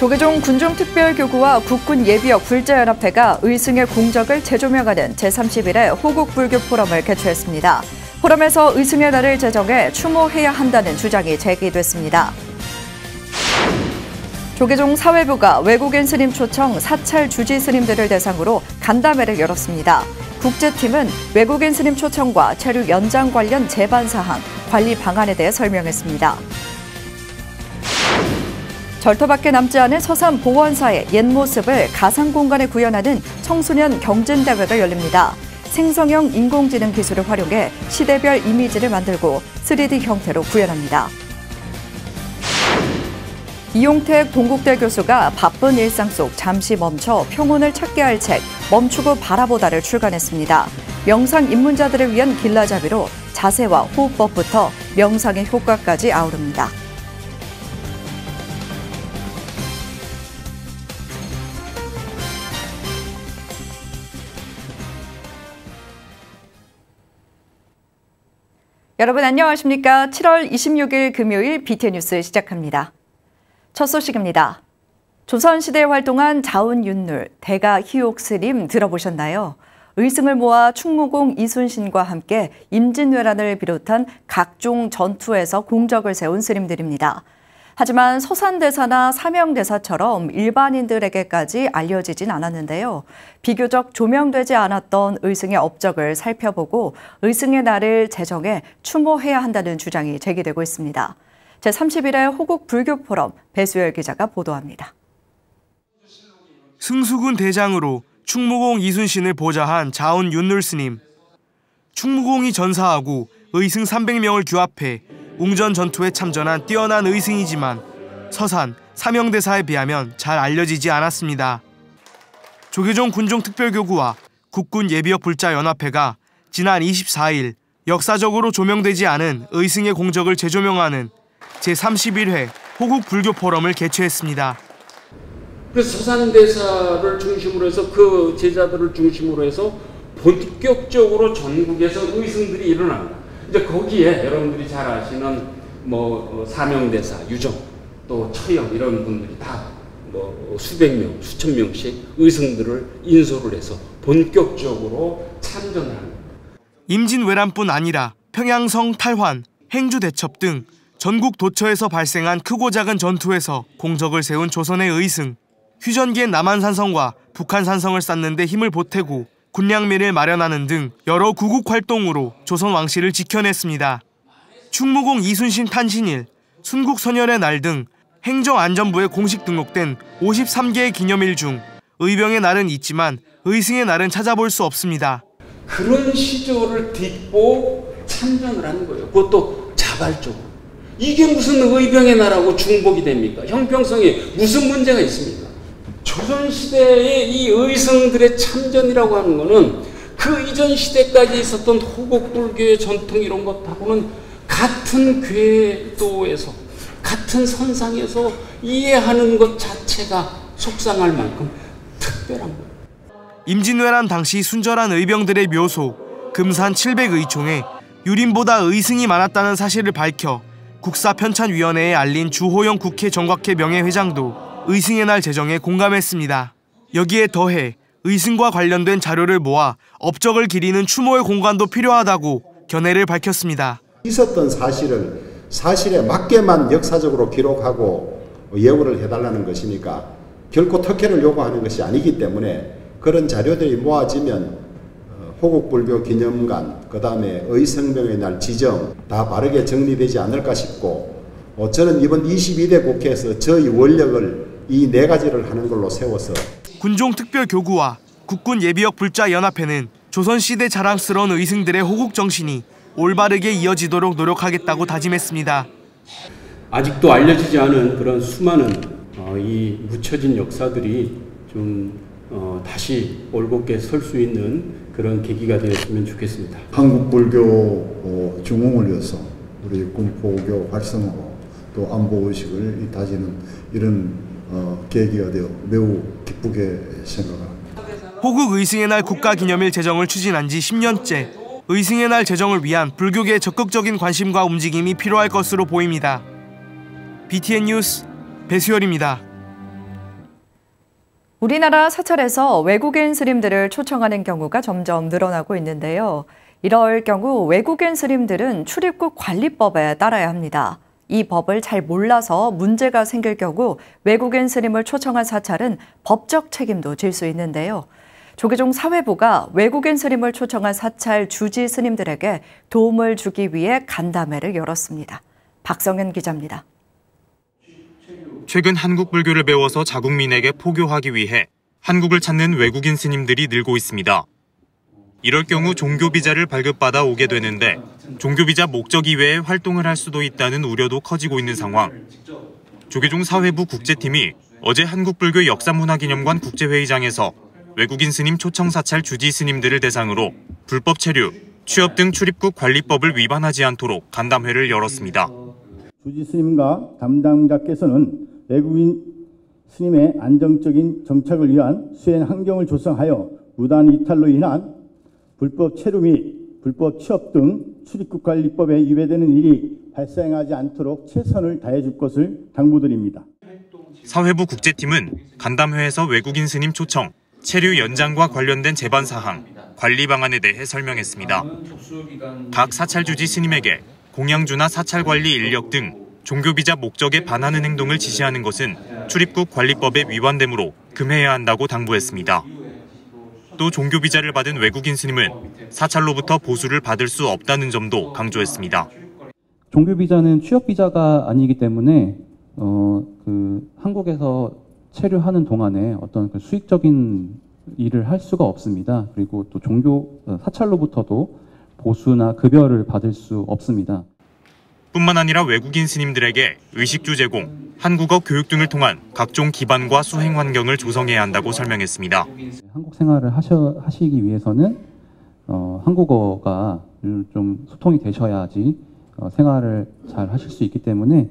조계종 군종특별교구와 국군예비역 불자연합회가 의승의 공적을 재조명하는 제31회 호국불교 포럼을 개최했습니다. 포럼에서 의승의 날을 제정해 추모해야 한다는 주장이 제기됐습니다. 조계종 사회부가 외국인 스님 초청 사찰 주지 스님들을 대상으로 간담회를 열었습니다. 국제팀은 외국인 스님 초청과 체류 연장 관련 제반 사항, 관리 방안에 대해 설명했습니다. 절터밖에 남지 않은 서산 보원사의 옛 모습을 가상 공간에 구현하는 청소년 경진대회가 열립니다. 생성형 인공지능 기술을 활용해 시대별 이미지를 만들고 3D 형태로 구현합니다. 이용택 동국대 교수가 바쁜 일상 속 잠시 멈춰 평온을 찾게 할 책 멈추고 바라보다를 출간했습니다. 명상 입문자들을 위한 길라잡이로 자세와 호흡법부터 명상의 효과까지 아우릅니다. 여러분 안녕하십니까? 7월 26일 금요일 BTN 뉴스 시작합니다. 첫 소식입니다. 조선시대에 활동한 자운윤룰, 대가 희옥스님 들어보셨나요? 의승을 모아 충무공 이순신과 함께 임진왜란을 비롯한 각종 전투에서 공적을 세운 스님들입니다. 하지만 서산대사나 사명대사처럼 일반인들에게까지 알려지진 않았는데요. 비교적 조명되지 않았던 의승의 업적을 살펴보고 의승의 날을 제정해 추모해야 한다는 주장이 제기되고 있습니다. 제31회 호국불교포럼 배수열 기자가 보도합니다. 승수군 대장으로 충무공 이순신을 보좌한 자운윤룰 스님. 충무공이 전사하고 의승 300명을 규합해 웅전 전투에 참전한 뛰어난 의승이지만 서산, 사명대사에 비하면 잘 알려지지 않았습니다. 조계종 군종특별교구와 국군예비역 불자연합회가 지난 24일 역사적으로 조명되지 않은 의승의 공적을 재조명하는 제31회 호국불교 포럼을 개최했습니다. 그래서 서산대사를 중심으로 해서 그 제자들을 중심으로 해서 본격적으로 전국에서 의승들이 일어납니다. 이제 거기에 여러분들이 잘 아시는 사명대사, 유정, 또 처형 이런 분들이 다 수백 명, 수천 명씩 의승들을 인솔을 해서 본격적으로 참전을 합니다. 임진왜란뿐 아니라 평양성 탈환, 행주대첩 등 전국 도처에서 발생한 크고 작은 전투에서 공적을 세운 조선의 의승. 휴전기엔 남한산성과 북한산성을 쌓는 데 힘을 보태고 군량미를 마련하는 등 여러 구국 활동으로 조선 왕실을 지켜냈습니다. 충무공 이순신 탄신일, 순국선열의 날 등 행정안전부에 공식 등록된 53개의 기념일 중 의병의 날은 있지만 의승의 날은 찾아볼 수 없습니다. 그런 시절을 딛고 참전을 하는 거예요. 그것도 자발적으로. 이게 무슨 의병의 날하고 중복이 됩니까? 형평성에 무슨 문제가 있습니까? 조선시대의 이 의승들의 참전이라고 하는 거는 그 이전 시대까지 있었던 호국불교의 전통 이런 것하고는 같은 궤도에서 같은 선상에서 이해하는 것 자체가 속상할 만큼 특별한 거예요. 임진왜란 당시 순절한 의병들의 묘소, 금산 700의총에 유림보다 의승이 많았다는 사실을 밝혀 국사편찬위원회에 알린 주호영 국회 정각회 명예회장도 의승의 날 제정에 공감했습니다. 여기에 더해 의승과 관련된 자료를 모아 업적을 기리는 추모의 공간도 필요하다고 견해를 밝혔습니다. 있었던 사실에 맞게만 역사적으로 기록하고 예우를 해달라는 것이니까 결코 특혜를 요구하는 것이 아니기 때문에 그런 자료들이 모아지면 호국불교 기념관, 그 다음에 의승명의 날 지정 다 바르게 정리되지 않을까 싶고 저는 이번 22대 국회에서 저희 원력을 이 4가지를 하는 걸로 세워서 군종특별교구와 국군예비역 불자연합회는 조선시대 자랑스러운 의승들의 호국 정신이 올바르게 이어지도록 노력하겠다고 다짐했습니다. 아직도 알려지지 않은 그런 수많은 이 묻혀진 역사들이 좀 다시 올곧게 설 수 있는 그런 계기가 되었으면 좋겠습니다. 한국불교 중흥을 위해서 우리 군포교 활성화와 또 안보의식을 다지는 이런 계기가 되어 매우 기쁘게 생각합니다. 호국 의승의 날 국가기념일 제정을 추진한 지 10년째. 의승의 날 제정을 위한 불교계의 적극적인 관심과 움직임이 필요할 것으로 보입니다. BTN 뉴스 배수열입니다. 우리나라 사찰에서 외국인 스님들을 초청하는 경우가 점점 늘어나고 있는데요. 이럴 경우 외국인 스님들은 출입국 관리법에 따라야 합니다. 이 법을 잘 몰라서 문제가 생길 경우 외국인 스님을 초청한 사찰은 법적 책임도 질 수 있는데요. 조계종 사회부가 외국인 스님을 초청한 사찰 주지 스님들에게 도움을 주기 위해 간담회를 열었습니다. 박성현 기자입니다. 최근 한국 불교를 배워서 자국민에게 포교하기 위해 한국을 찾는 외국인 스님들이 늘고 있습니다. 이럴 경우 종교비자를 발급받아 오게 되는데 종교비자 목적 이외에 활동을 할 수도 있다는 우려도 커지고 있는 상황. 조계종 사회부 국제팀이 어제 한국불교 역사문화기념관 국제회의장에서 외국인 스님 초청 사찰 주지 스님들을 대상으로 불법 체류, 취업 등 출입국 관리법을 위반하지 않도록 간담회를 열었습니다. 주지 스님과 담당자께서는 외국인 스님의 안정적인 정착을 위한 수행 환경을 조성하여 무단 이탈로 인한 불법 체류 및 불법 취업 등 출입국 관리법에 위배되는 일이 발생하지 않도록 최선을 다해 줄 것을 당부드립니다. 사회부 국제팀은 간담회에서 외국인 스님 초청, 체류 연장과 관련된 제반 사항, 관리 방안에 대해 설명했습니다. 각 사찰 주지 스님에게 공양주나 사찰 관리 인력 등 종교비자 목적에 반하는 행동을 지시하는 것은 출입국 관리법에 위반되므로 금해야 한다고 당부했습니다. 또 종교비자를 받은 외국인 스님은 사찰로부터 보수를 받을 수 없다는 점도 강조했습니다. 종교비자는 취업비자가 아니기 때문에 한국에서 체류하는 동안에 어떤 수익적인 일을 할 수가 없습니다. 그리고 또 사찰로부터도 보수나 급여를 받을 수 없습니다. 뿐만 아니라 외국인 스님들에게 의식주 제공, 한국어 교육 등을 통한 각종 기반과 수행 환경을 조성해야 한다고 설명했습니다. 한국 생활을 하시기 위해서는 한국어가 좀 소통이 되셔야지 생활을 잘 하실 수 있기 때문에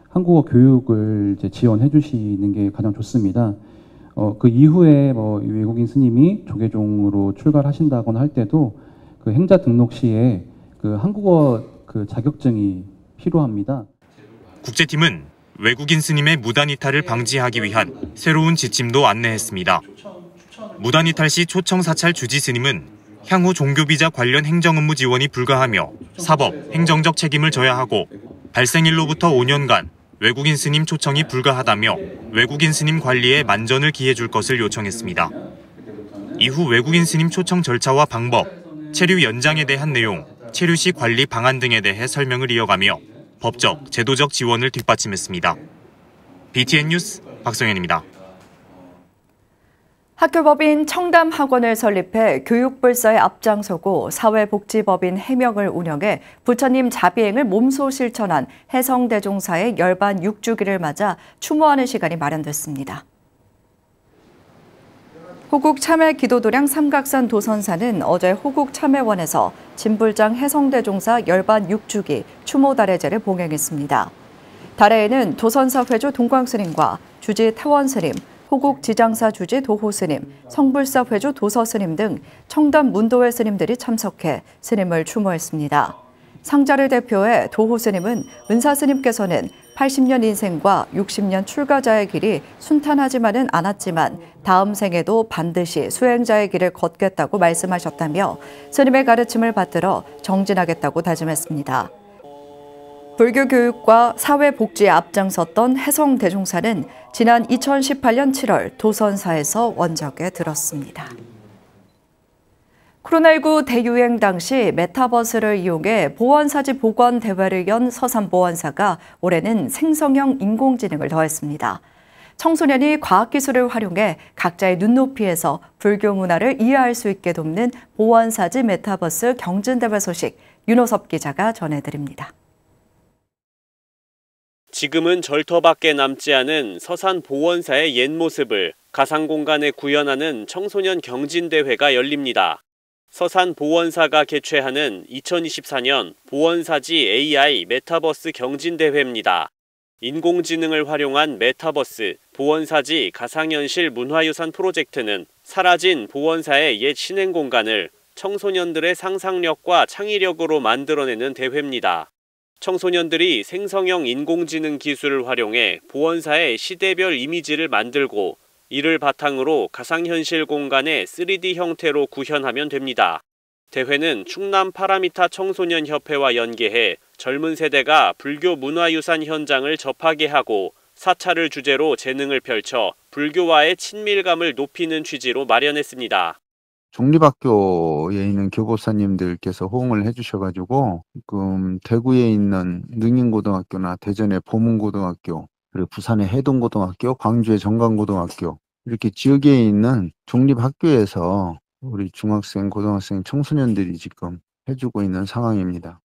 한국어 교육을 지원해 주시는 게 가장 좋습니다. 그 이후에 외국인 스님이 조계종으로 출가하신다거나 할 때도 그 행자 등록 시에 그 한국어 자격증이 필요합니다. 국제팀은 외국인 스님의 무단 이탈을 방지하기 위한 새로운 지침도 안내했습니다. 무단 이탈 시 초청 사찰 주지 스님은 향후 종교비자 관련 행정 업무 지원이 불가하며 사법, 행정적 책임을 져야 하고 발생일로부터 5년간 외국인 스님 초청이 불가하다며 외국인 스님 관리에 만전을 기해줄 것을 요청했습니다. 이후 외국인 스님 초청 절차와 방법, 체류 연장에 대한 내용, 체류 시 관리 방안 등에 대해 설명을 이어가며 법적, 제도적 지원을 뒷받침했습니다. BTN 뉴스 박성현입니다. 학교법인 청담학원을 설립해 교육불사에 앞장서고 사회복지법인 해명을 운영해 부처님 자비행을 몸소 실천한 해성대종사의 열반 6주기를 맞아 추모하는 시간이 마련됐습니다. 호국 참회 기도도량 삼각산 도선사는 어제 호국 참회원에서 진불장 해성대종사 열반 6주기 추모달해제를 봉행했습니다. 달해에는 도선사 회주 동광스님과 주지 태원스님, 호국 지장사 주지 도호스님, 성불사 회주 도서스님 등 청담 문도회 스님들이 참석해 스님을 추모했습니다. 상자를 대표해 도호스님은 은사스님께서는 80년 인생과 60년 출가자의 길이 순탄하지만은 않았지만 다음 생에도 반드시 수행자의 길을 걷겠다고 말씀하셨다며 스님의 가르침을 받들어 정진하겠다고 다짐했습니다. 불교 교육과 사회복지에 앞장섰던 해성대종사는 지난 2018년 7월 도선사에서 원적에 들었습니다. 코로나19 대유행 당시 메타버스를 이용해 보안사지 복원 대회를 연 서산보안사가 올해는 생성형 인공지능을 더했습니다. 청소년이 과학기술을 활용해 각자의 눈높이에서 불교 문화를 이해할 수 있게 돕는 보안사지 메타버스 경진대회 소식 윤호섭 기자가 전해드립니다. 지금은 절터밖에 남지 않은 서산 보원사의 옛 모습을 가상 공간에 구현하는 청소년 경진대회가 열립니다. 서산 보원사가 개최하는 2024년 보원사지 AI 메타버스 경진대회입니다. 인공지능을 활용한 메타버스 보원사지 가상현실 문화유산 프로젝트는 사라진 보원사의 옛 신행 공간을 청소년들의 상상력과 창의력으로 만들어내는 대회입니다. 청소년들이 생성형 인공지능 기술을 활용해 보원사의 시대별 이미지를 만들고 이를 바탕으로 가상현실 공간에 3D 형태로 구현하면 됩니다. 대회는 충남 파라미타 청소년협회와 연계해 젊은 세대가 불교 문화유산 현장을 접하게 하고 사찰을 주제로 재능을 펼쳐 불교와의 친밀감을 높이는 취지로 마련했습니다. 종립학교에 있는 교보사님들께서 호응을 해주셔가지고 지금 대구에 있는 능인고등학교나 대전의 보문고등학교, 그리고 부산의 해동고등학교, 광주의 정강고등학교 이렇게 지역에 있는 종립학교에서 우리 중학생, 고등학생, 청소년들이 지금 해주고 있는 상황입니다.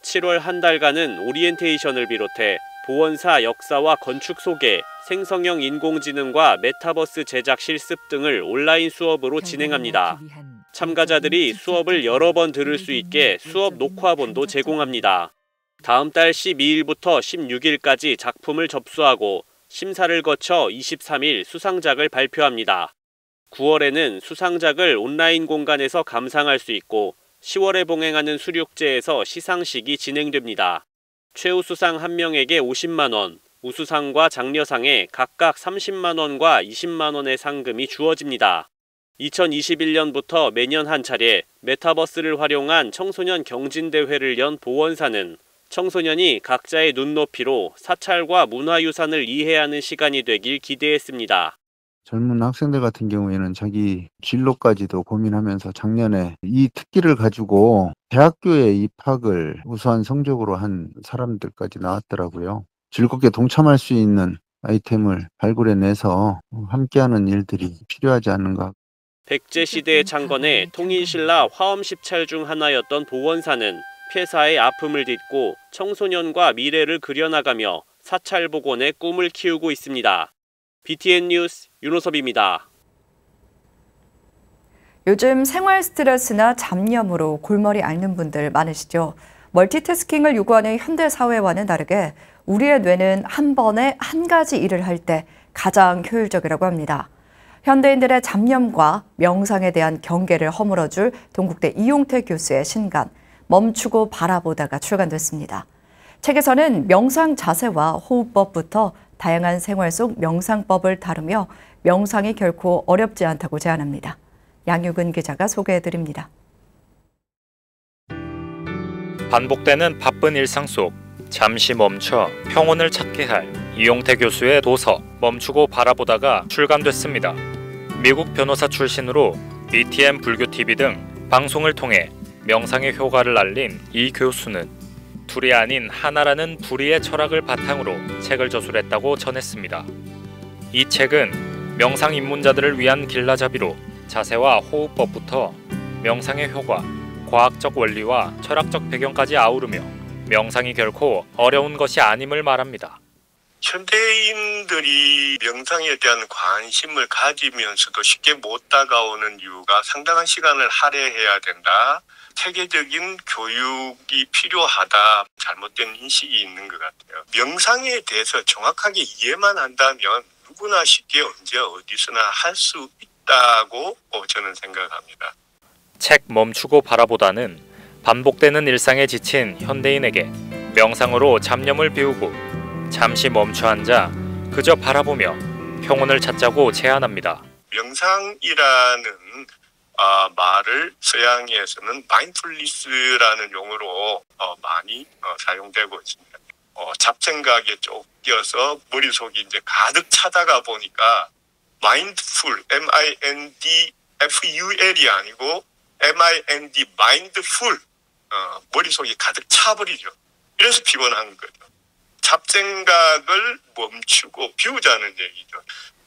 7월 한 달간은 오리엔테이션을 비롯해 보원사 역사와 건축 소개, 생성형 인공지능과 메타버스 제작 실습 등을 온라인 수업으로 진행합니다. 참가자들이 수업을 여러 번 들을 수 있게 수업 녹화본도 제공합니다. 다음 달 12일부터 16일까지 작품을 접수하고 심사를 거쳐 23일 수상작을 발표합니다. 9월에는 수상작을 온라인 공간에서 감상할 수 있고 10월에 봉행하는 수륙제에서 시상식이 진행됩니다. 최우수상 1명에게 50만 원, 우수상과 장려상에 각각 30만 원과 20만 원의 상금이 주어집니다. 2021년부터 매년 한 차례 메타버스를 활용한 청소년 경진대회를 연 보원사는 청소년이 각자의 눈높이로 사찰과 문화유산을 이해하는 시간이 되길 기대했습니다. 젊은 학생들 같은 경우에는 자기 진로까지도 고민하면서 작년에 이 특기를 가지고 대학교에 입학을 우수한 성적으로 한 사람들까지 나왔더라고요. 즐겁게 동참할 수 있는 아이템을 발굴해내서 함께하는 일들이 필요하지 않은가. 백제시대의 창건에 통인신라 화엄십찰 중 하나였던 보원사는 폐사의 아픔을 딛고 청소년과 미래를 그려나가며 사찰복원의 꿈을 키우고 있습니다. BTN 뉴스 윤호섭입니다. 요즘 생활 스트레스나 잡념으로 골머리 앓는 분들 많으시죠? 멀티태스킹을 요구하는 현대 사회와는 다르게 우리의 뇌는 한 번에 한 가지 일을 할 때 가장 효율적이라고 합니다. 현대인들의 잡념과 명상에 대한 경계를 허물어줄 동국대 이용태 교수의 신간 멈추고 바라보다가 출간됐습니다. 책에서는 명상 자세와 호흡법부터 다양한 생활 속 명상법을 다루며 명상이 결코 어렵지 않다고 제안합니다. 양유근 기자가 소개해드립니다. 반복되는 바쁜 일상 속 잠시 멈춰 평온을 찾게 할 이용태 교수의 도서 멈추고 바라보다가 출간됐습니다. 미국 변호사 출신으로 BTN 불교TV 등 방송을 통해 명상의 효과를 알린 이 교수는 둘이 아닌 하나라는 불의의 철학을 바탕으로 책을 저술했다고 전했습니다. 이 책은 명상 입문자들을 위한 길라잡이로 자세와 호흡법부터 명상의 효과, 과학적 원리와 철학적 배경까지 아우르며 명상이 결코 어려운 것이 아님을 말합니다. 현대인들이 명상에 대한 관심을 가지면서도 쉽게 못 다가오는 이유가 상당한 시간을 할애해야 된다. 체계적인 교육이 필요하다. 잘못된 인식이 있는 것 같아요. 명상에 대해서 정확하게 이해만 한다면 누구나 쉽게 언제 어디서나 할 수 있다고 저는 생각합니다. 책 멈추고 바라보다는 반복되는 일상에 지친 현대인에게 명상으로 잡념을 비우고 잠시 멈춰 앉아 그저 바라보며 평온을 찾자고 제안합니다. 명상이라는 말을 서양에서는 마인드풀니스라는 용어로 많이 사용되고 있습니다. 잡생각에 쫓겨서 머릿속이 이제 가득 차다가 보니까 마인드풀, M-I-N-D-F-U-L이 아니고 M-I-N-D, 마인드풀, 머릿속이 가득 차버리죠. 이래서 피곤한 거죠. 잡생각을 멈추고 비우자는 얘기죠.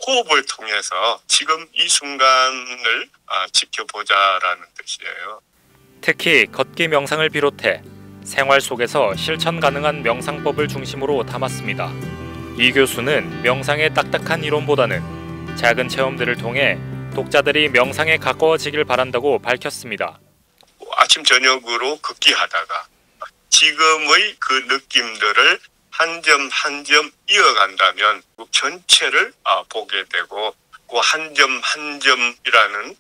호흡을 통해서 지금 이 순간을 지켜보자라는 뜻이에요. 특히 걷기 명상을 비롯해 생활 속에서 실천 가능한 명상법을 중심으로 담았습니다. 이 교수는 명상의 딱딱한 이론보다는 작은 체험들을 통해 독자들이 명상에 가까워지길 바란다고 밝혔습니다. 아침 저녁으로 걷기 하다가 지금의 그 느낌들을 한 점 한 점 이어간다면 전체를 보게 되고 그 한 점 한 점이라는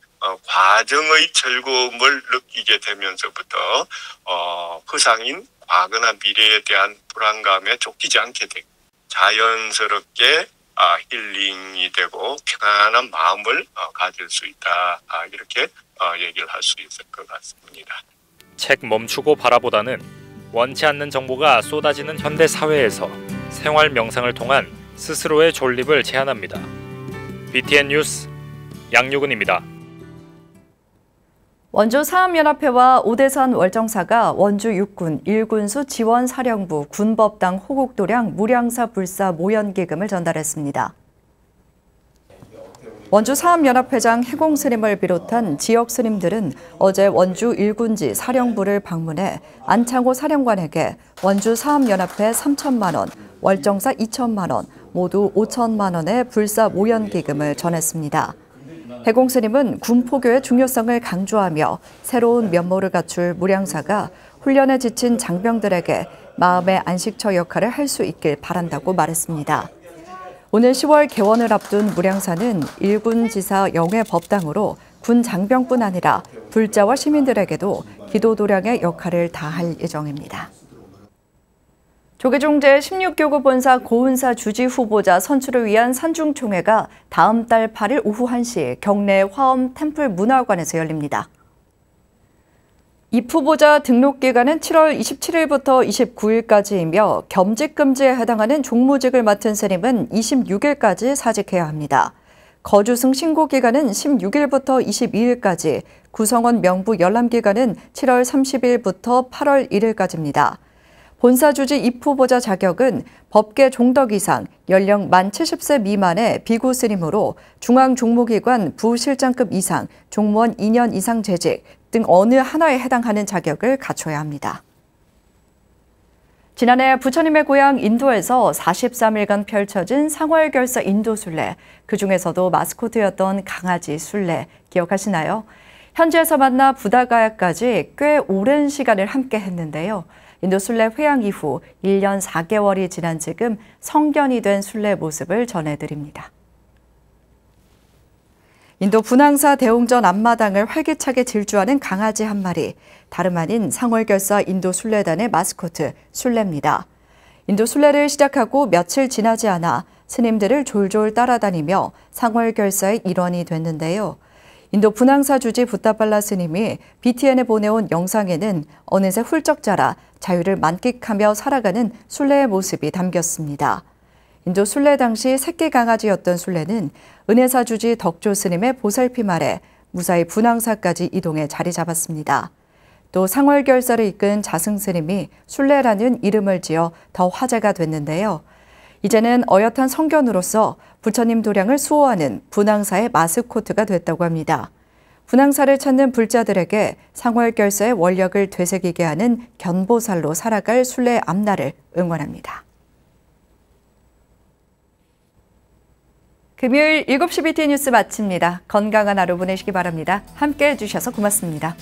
과정의 즐거움을 느끼게 되면서부터 허상인 과거나 미래에 대한 불안감에 쫓기지 않게 되고 자연스럽게 힐링이 되고 평안한 마음을 가질 수 있다. 이렇게 얘기를 할 수 있을 것 같습니다. 책 멈추고 바라보다는 원치 않는 정보가 쏟아지는 현대 사회에서 생활 명상을 통한 스스로의 존립을 제안합니다. BTN 뉴스 양유근입니다. 원주 사암연합회와 오대산 월정사가 원주 육군 1군수 지원사령부 군법당 호국도량 무량사 불사 모연기금을 전달했습니다. 원주 사암연합회장 해공스님을 비롯한 지역 스님들은 어제 원주 1군지 사령부를 방문해 안창호 사령관에게 원주 사암연합회 3천만 원, 월정사 2천만 원, 모두 5천만 원의 불사 모연기금을 전했습니다. 해공스님은 군포교의 중요성을 강조하며 새로운 면모를 갖출 무량사가 훈련에 지친 장병들에게 마음의 안식처 역할을 할 수 있길 바란다고 말했습니다. 오늘 10월 개원을 앞둔 무량사는 1군 지사 영회 법당으로 군 장병뿐 아니라 불자와 시민들에게도 기도도량의 역할을 다할 예정입니다. 조계종 제16교구 본사 고은사 주지 후보자 선출을 위한 산중총회가 다음 달 8일 오후 1시 경내 화엄 템플 문화관에서 열립니다. 입후보자 등록 기간은 7월 27일부터 29일까지이며 겸직금지에 해당하는 종무직을 맡은 스님은 26일까지 사직해야 합니다. 거주승 신고 기간은 16일부터 22일까지, 구성원 명부 열람 기간은 7월 30일부터 8월 1일까지입니다. 본사주지 입후보자 자격은 법계 종덕 이상, 연령 만 70세 미만의 비구 스님으로 중앙종무기관 부실장급 이상, 종무원 2년 이상 재직 등 어느 하나에 해당하는 자격을 갖춰야 합니다. 지난해 부처님의 고향 인도에서 43일간 펼쳐진 상월결사 인도순례, 그중에서도 마스코트였던 강아지 순례 기억하시나요? 현지에서 만나 부다가야까지 꽤 오랜 시간을 함께 했는데요. 인도 순례 회양 이후 1년 4개월이 지난 지금 성견이 된 순례 모습을 전해드립니다. 인도 분황사 대웅전 앞마당을 활기차게 질주하는 강아지 한 마리, 다름 아닌 상월결사 인도 순례단의 마스코트 순례입니다. 인도 순례를 시작하고 며칠 지나지 않아 스님들을 졸졸 따라다니며 상월결사의 일원이 됐는데요. 인도 분황사 주지 붓다팔라 스님이 BTN에 보내온 영상에는 어느새 훌쩍 자라 자유를 만끽하며 살아가는 순례의 모습이 담겼습니다. 인도 순례 당시 새끼 강아지였던 순례는 은혜사 주지 덕조 스님의 보살핌 아래 무사히 분황사까지 이동해 자리 잡았습니다. 또 상월결사를 이끈 자승 스님이 순례라는 이름을 지어 더 화제가 됐는데요. 이제는 어엿한 성견으로서 부처님 도량을 수호하는 분황사의 마스코트가 됐다고 합니다. 분황사를 찾는 불자들에게 상월결사의 원력을 되새기게 하는 견보살로 살아갈 순례의 앞날을 응원합니다. 금요일 7시 BTN 뉴스 마칩니다. 건강한 하루 보내시기 바랍니다. 함께해 주셔서 고맙습니다.